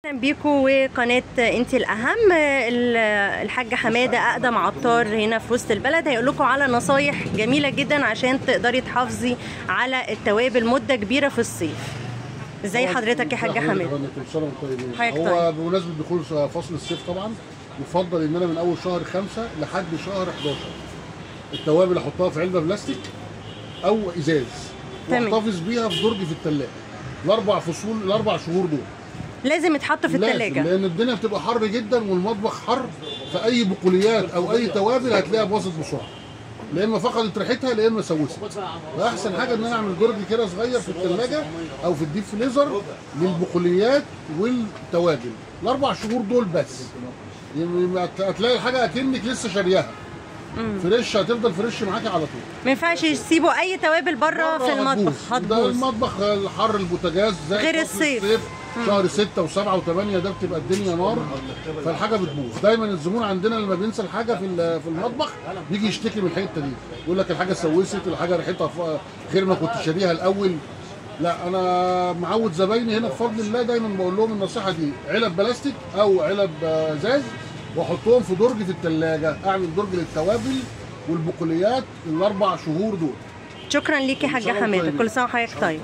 اهلا بيكم وقناه انت الاهم. الحاج حماده اقدم عطار هنا في وسط البلد هيقول لكم على نصايح جميله جدا عشان تقدري تحافظي على التوابل مده كبيره في الصيف. ازي حضرتك يا حاج حماده؟ كل سنه وانتم طيبين. طيب. هو بمناسبه دخول فصل الصيف طبعا يفضل ان انا من اول شهر 5 لحد شهر 11 التوابل احطها في علبه بلاستيك او ازاز واحتفظ بيها في درج في الثلاجه الاربع شهور دول لازم يتحط في الثلاجه، لان الدنيا بتبقى حر جدا والمطبخ حر، فاي بقوليات او اي توابل هتلاقيها باظت بسرعه، لا اما فقدت ريحتها لا اما سوست. فاحسن حاجه ان انا اعمل درج كده صغير في الثلاجه او في الديب فريزر للبقوليات والتوابل الاربع شهور دول بس. يعني هتلاقي الحاجه اكنك لسه شارياها فريش، هتفضل فريش معاكي على طول. ما ينفعش يسيبوا اي توابل بره في المطبخ، هتبوظ. ده المطبخ الحر البوتاجاز زي غير الصيف. شهر 6 و7 و8 ده بتبقى الدنيا نار، فالحاجه بتبوظ. دايما الزبون عندنا لما بينسى الحاجه في المطبخ بيجي يشتكي من الحته دي، يقول لك الحاجه سوست، الحاجه ريحتها غير ما كنت شاريها الاول. لا، انا معود زبايني هنا بفضل الله دايما بقول لهم النصيحه دي: علب بلاستيك او علب ازاز واحطهم في درج في الثلاجه، اعمل درج للتوابل والبقوليات الاربع شهور دول. شكرا ليك يا حاج حماده، كل سنه وحضرتك طيب.